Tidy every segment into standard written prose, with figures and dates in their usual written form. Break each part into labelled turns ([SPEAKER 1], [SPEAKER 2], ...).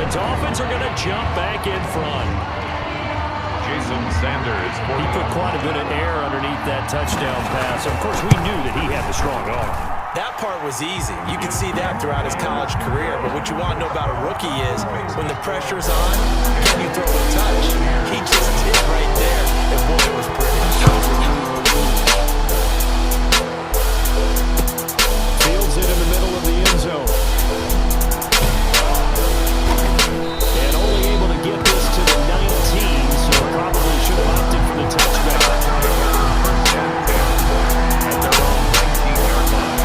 [SPEAKER 1] The Dolphins are going to jump back in front.
[SPEAKER 2] He put quite a bit of air underneath that touchdown pass. Of course, we knew that he had the strong arm.
[SPEAKER 3] That part was easy. You can see that throughout his college career. But what you want to know about a rookie is when the pressure's on, can you throw a touch? He just did right there. And boy, it was pretty.
[SPEAKER 1] Fields it in the middle of the end zone. And only able to get this to the 19, so probably should have opted for the touchback. At their own 19-yard line.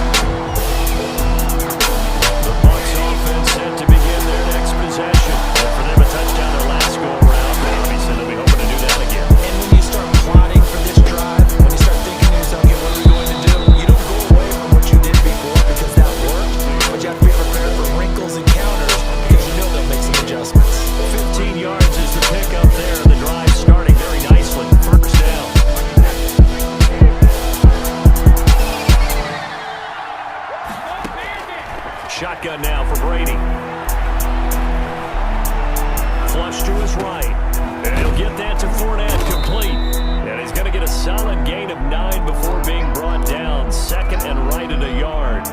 [SPEAKER 1] The Bucs offense set to begin their next possession. And for them, a touchdown their last go-around. Obviously, they'll be hoping to do that again.
[SPEAKER 3] And when you start plotting for this drive, when you start thinking to yourself, okay, what are we going to do? You don't go away from what you did before because that worked. But you have to be prepared for wrinkles and counters because you know they'll make some adjustments.
[SPEAKER 1] 15 yards is the pickup there. The drive starting very nicely. First down. Shotgun now for Brady. Flush to his right. And he'll get that to Fournette complete. And he's going to get a solid gain of 9 before being brought down. Second and right at a yard.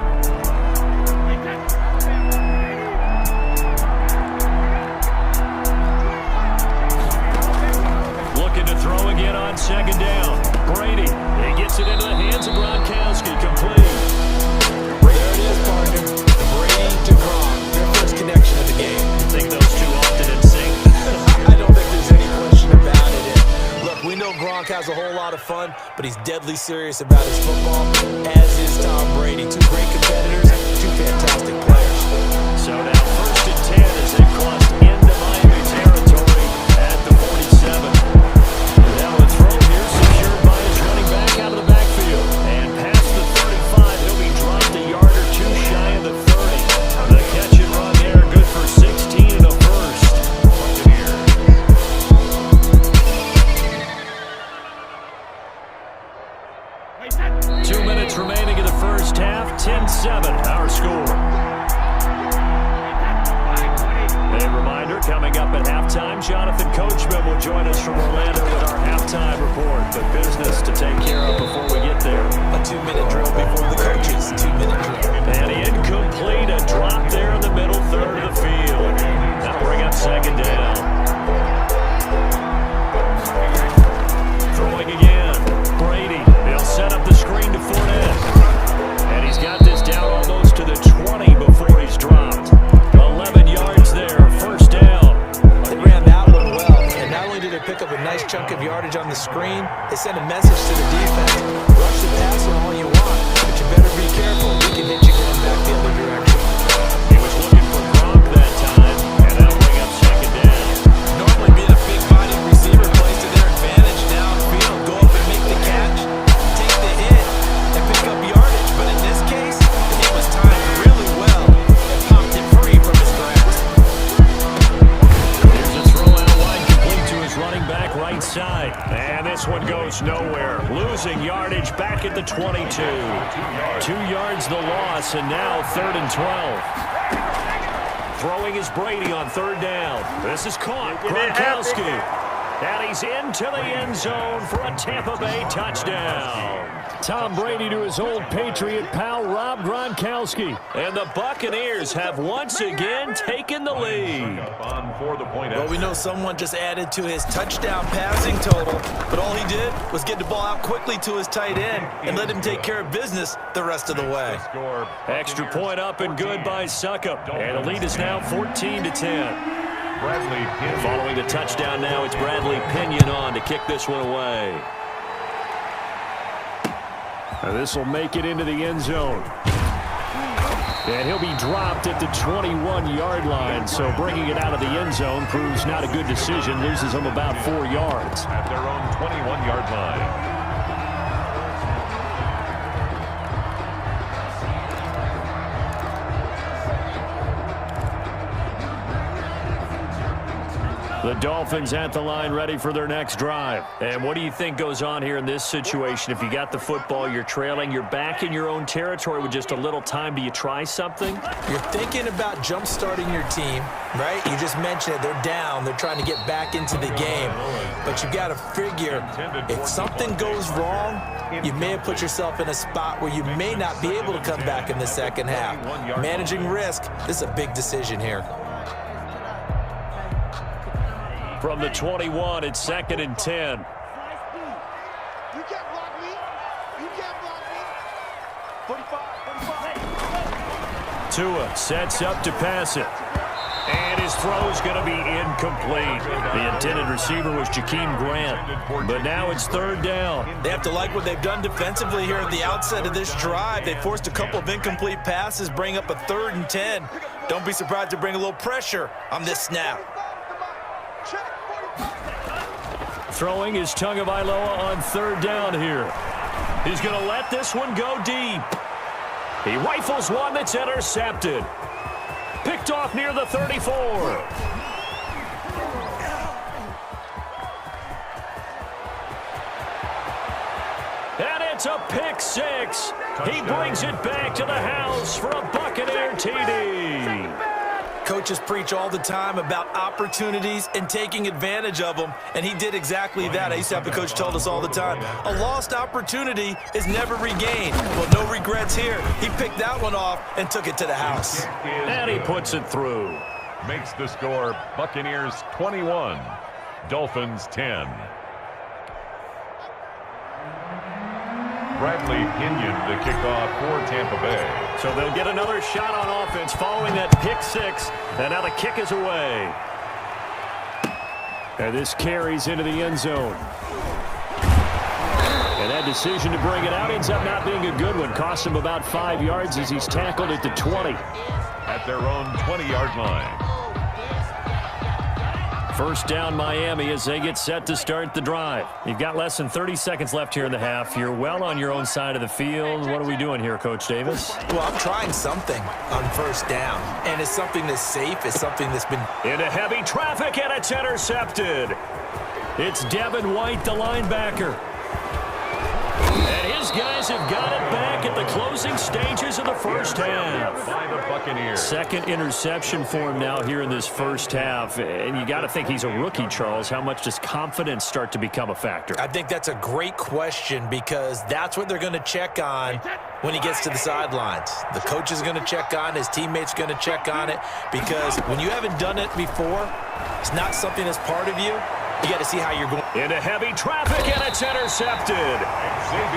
[SPEAKER 1] Looking to throw again on second down. Brady. He gets it into the hands of Gronkowski. Complete.
[SPEAKER 3] There it is, partner. Brady to Gronk. Their first connection of the game.
[SPEAKER 1] You think those two often in sync?
[SPEAKER 3] I don't think there's any question about it. And look, we know Gronk has a whole lot of fun, but he's deadly serious about his football, as is Tom Brady. Two great competitors, two fantastic players.
[SPEAKER 1] So now first and 10 as they crossed into Miami territory at the 47. Now a throw here secured by his running back out of the backfield. And past the 35, he'll be dropped a yard or two shy of the 30. The catch and run there, good for 16 and a first. 2 minutes remaining in the first half, 10-7, our score. A reminder, coming up at halftime, Jonathan Coachman will join us from Orlando with our halftime report. But business to take care of before we get there.
[SPEAKER 3] A 2-minute drill before the coaches. 2-minute drill.
[SPEAKER 1] And incomplete, a drop there in the middle third of the field. That'll bring up second down. Throwing again. Brady. He'll set up the screen to Fournette. And he's got this down almost to the 20 before he's dropped. 11 yards there, first down.
[SPEAKER 3] They ran that one well, and not only did they pick up a nice chunk of yardage on the screen, they sent a message to the defense. Rush the passer all you want, but you better be careful. We can hit you going back the other direction.
[SPEAKER 1] He was looking for Gronk that time, and that'll bring up second down.
[SPEAKER 3] Normally being a big-bodied receiver plays to their advantage downfield. Go up and make the catch, take the hit, and pick up yardage. But in this case, the hit was timed really well and popped it free from his grasp.
[SPEAKER 1] Here's a throw out wide, complete to his running back right side. And this one goes nowhere. Losing yardage back at the 22. 2 yards the loss, and now third and 12. Throwing is Brady on third down. This is caught. Gronkowski. And he's into the end zone for a Tampa Bay touchdown. Tom Brady to his old Patriot pal, Rob Gronkowski. And the Buccaneers have once again taken the lead.
[SPEAKER 3] Well, we know someone just added to his touchdown passing total, but all he did was get the ball out quickly to his tight end and let him take care of business the rest of the way.
[SPEAKER 1] Extra point up and good by Suckup. And the lead is now 14-10. Following the touchdown now, it's Bradley Pinion on to kick this one away. This will make it into the end zone. And he'll be dropped at the 21-yard line, so bringing it out of the end zone proves not a good decision. Loses him about 4 yards.
[SPEAKER 2] At their own 21-yard line.
[SPEAKER 1] The Dolphins at the line ready for their next drive. And what do you think goes on here in this situation? If you got the football, you're trailing, you're back in your own territory with just a little time. Do you try something?
[SPEAKER 3] You're thinking about jump-starting your team, right? You just mentioned it. They're down. They're trying to get back into the game. But you got to figure if something goes wrong, you may have put yourself in a spot where you may not be able to come back in the second half. Managing risk, this is a big decision here.
[SPEAKER 1] From the 21, it's 2nd and 10.
[SPEAKER 4] You can't block me. You can't block me. 45.
[SPEAKER 1] Tua sets up to pass it. And his throw's going to be incomplete. The intended receiver was Jakeem Grant. But now it's 3rd down.
[SPEAKER 3] They have to like what they've done defensively here at the outset of this drive. They forced a couple of incomplete passes, bring up a 3rd and 10. Don't be surprised to bring a little pressure on this snap.
[SPEAKER 1] Throwing is Tagovailoa on 3rd down here. He's going to let this one go deep. He rifles one that's intercepted. Picked off near the 34. And it's a pick 6. He brings it back to the house for a Buccaneer TD.
[SPEAKER 3] Coaches preach all the time about opportunities and taking advantage of them, and he did exactly that. I used to have a coach told us all the time, a lost opportunity is never regained. Well, no regrets here. He picked that one off and took it to the house.
[SPEAKER 1] And he puts it through.
[SPEAKER 2] Makes the score Buccaneers 21, Dolphins 10. Bradley Pinion the kickoff for Tampa Bay.
[SPEAKER 1] So they'll get another shot on offense following that pick 6. And now the kick is away. And this carries into the end zone. And that decision to bring it out ends up not being a good one. Cost him about 5 yards as he's tackled at the 20.
[SPEAKER 2] At their own 20-yard line.
[SPEAKER 1] First down Miami as they get set to start the drive. You've got less than 30 seconds left here in the half. You're well on your own side of the field. What are we doing here, Coach Davis?
[SPEAKER 3] Well, I'm trying something on first down, and it's something that's safe. It's something that's been
[SPEAKER 1] into heavy traffic, and it's intercepted. It's Devin White, the linebacker. And his guys have got it back at the closing stages of the first half.
[SPEAKER 2] By the Buccaneers.
[SPEAKER 1] Second interception for him now here in this first half. And you got to think he's a rookie, Charles. How much does confidence start to become a factor?
[SPEAKER 3] I think that's a great question because that's what they're going to check on when he gets to the sidelines. The coach is going to check on, his teammates going to check on it, because when you haven't done it before, it's not something that's part of you. You got to see how you're going.
[SPEAKER 1] Into heavy traffic, and it's intercepted.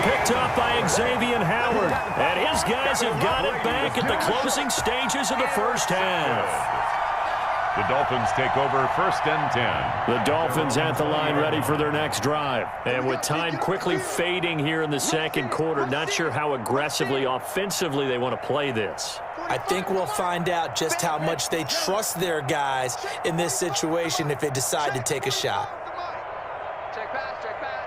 [SPEAKER 1] Picked up by Xavier Howard. And his guys have got it back at the closing stages of the first half.
[SPEAKER 2] The Dolphins take over 1st and 10.
[SPEAKER 1] The Dolphins at the line ready for their next drive. And with time quickly fading here in the second quarter, not sure how aggressively, offensively they want to play this.
[SPEAKER 3] I think we'll find out just how much they trust their guys in this situation if they decide to take a shot.
[SPEAKER 4] Check pass, check pass.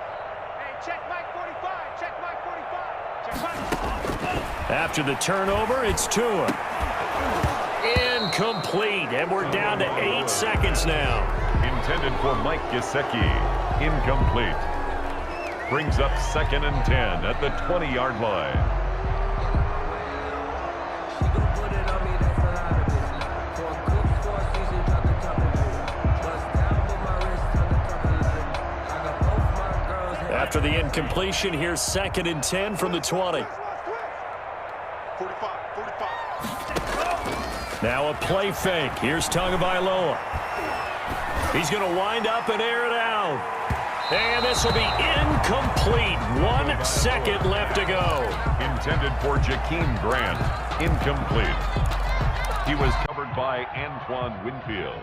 [SPEAKER 4] Hey, check Mike 45, check Mike 45. Check Mike.
[SPEAKER 1] After the turnover, it's Tua. Incomplete, and we're down to 8 seconds now.
[SPEAKER 2] Intended for Mike Gesicki. Incomplete. Brings up 2nd and 10 at the 20-yard line.
[SPEAKER 1] After the incompletion, here's 2nd and 10 from the 20.
[SPEAKER 4] 45.
[SPEAKER 1] Now a play fake. Here's Tagovailoa. He's going to wind up and air it out. And this will be incomplete. 1 second left to go.
[SPEAKER 2] Intended for Jakeem Grant. Incomplete. He was covered by Antoine Winfield.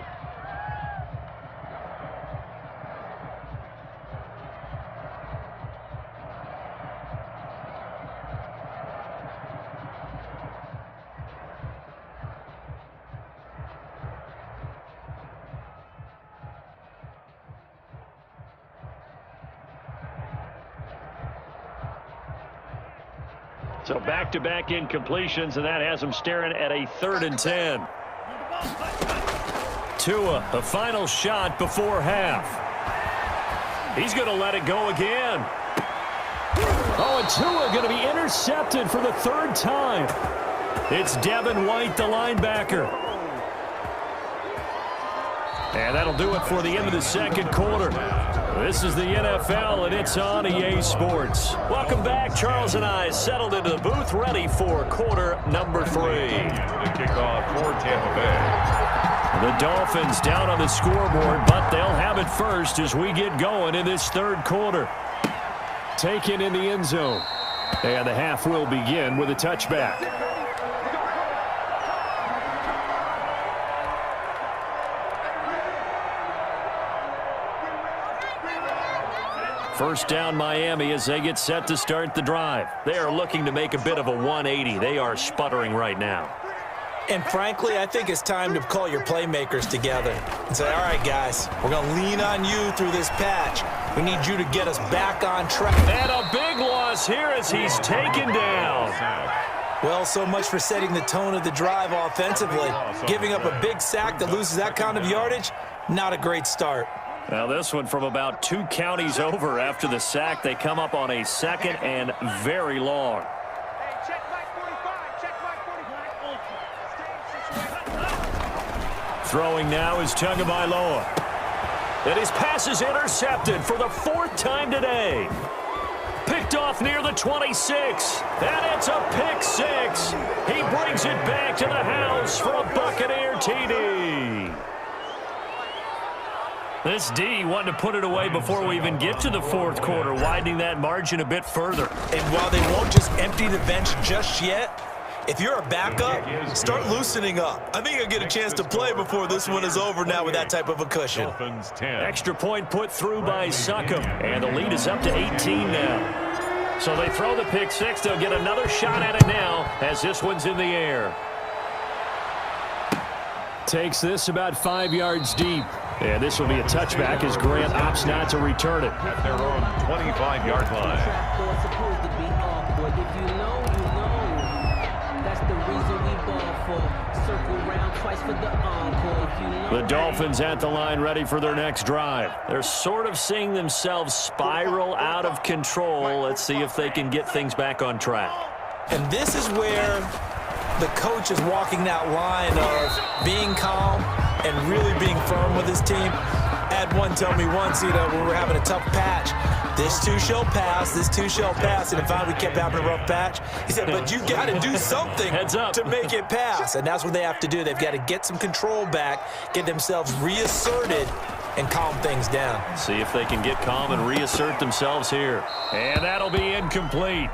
[SPEAKER 1] So back-to-back incompletions, and that has them staring at a 3rd and 10. Tua, the final shot before half. He's going to let it go again. Oh, and Tua going to be intercepted for the third time. It's Devin White, the linebacker. And that'll do it for the end of the second quarter. This is the NFL, and it's on EA Sports. Welcome back. Charles and I settled into the booth, ready for quarter number 3.
[SPEAKER 2] The kickoff for Tampa Bay.
[SPEAKER 1] The Dolphins down on the scoreboard, but they'll have it first as we get going in this third quarter. Taken in the end zone. And the half will begin with a touchback. First down Miami as they get set to start the drive. They are looking to make a bit of a 180. They are sputtering right now.
[SPEAKER 3] And frankly, I think it's time to call your playmakers together and say, all right, guys, we're going to lean on you through this patch. We need you to get us back on track.
[SPEAKER 1] And a big loss here as he's taken down.
[SPEAKER 3] Well, so much for setting the tone of the drive offensively. Giving up a big sack that loses that kind of yardage, not a great start.
[SPEAKER 1] Now this one from about 2 counties over after the sack. They come up on a second and very long.
[SPEAKER 4] Hey, check Mike 45. Check Mike 45.
[SPEAKER 1] Throwing now is Tagovailoa. And his pass is intercepted for the 4th time today. Picked off near the 26. And it's a pick 6. He brings it back to the house for a Buccaneer TD. This D wanted to put it away before we even get to the 4th quarter, widening that margin a bit further.
[SPEAKER 3] And while they won't just empty the bench just yet, if you're a backup, start loosening up. I think you'll get a chance to play before this one is over now with that type of a cushion.
[SPEAKER 2] Dolphins 10.
[SPEAKER 1] Extra point put through by Succop, and the lead is up to 18 now. So they throw the pick 6. They'll get another shot at it now as this one's in the air. Takes this about 5 yards deep. And this will be a touchback as Grant opts not to return it.
[SPEAKER 2] At their own 25-yard line.
[SPEAKER 1] The Dolphins at the line ready for their next drive. They're sort of seeing themselves spiral out of control. Let's see if they can get things back on track.
[SPEAKER 3] And this is where the coach is walking that line of being calm and really being firm with his team. Had one tell me once, when we were having a tough patch, this too shall pass, this too shall pass. And finally we kept having a rough patch. He said, but you got to do something to make it pass. And that's what they have to do. They've got to get some control back, get themselves reasserted, and calm things down.
[SPEAKER 1] See if they can get calm and reassert themselves here. And that'll be incomplete.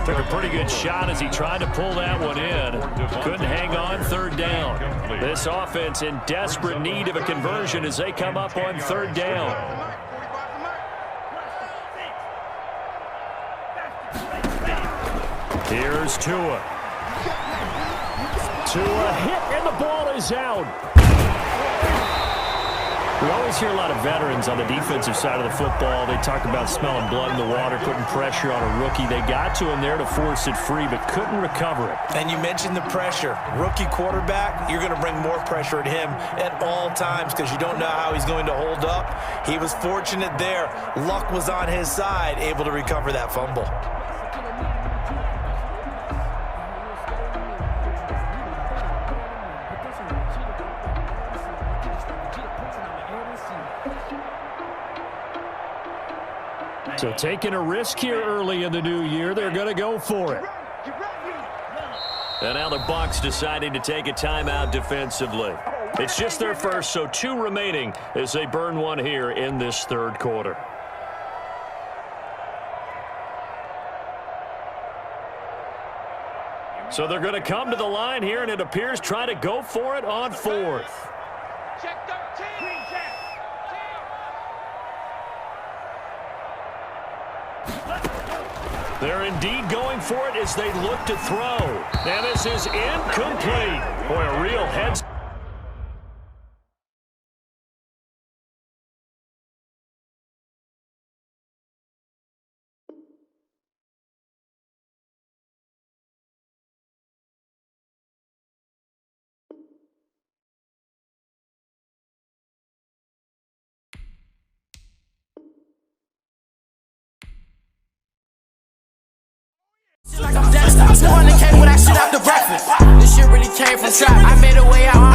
[SPEAKER 1] Took a pretty good shot as he tried to pull that one in. Couldn't hang on 3rd down. This offense in desperate need of a conversion as they come up on 3rd down. Here's Tua. Tua hit and the ball is out. We always hear a lot of veterans on the defensive side of the football. They talk about smelling blood in the water, putting pressure on a rookie. They got to him there to force it free, but couldn't recover it.
[SPEAKER 3] And you mentioned the pressure. Rookie quarterback, you're going to bring more pressure at him at all times because you don't know how he's going to hold up. He was fortunate there. Luck was on his side, able to recover that fumble.
[SPEAKER 1] So taking a risk here early in the new year, they're going to go for it. And now the Bucs deciding to take a timeout defensively. It's just their first, so 2 remaining as they burn one here in this 3rd quarter. So they're going to come to the line here, and it appears try to go for it on 4th.
[SPEAKER 4] Check 13.
[SPEAKER 1] They're indeed going for it as they look to throw. And this is incomplete. Boy, a real heads.
[SPEAKER 5] 200K with that shit after breakfast. This shit really came from trap. I made a way out.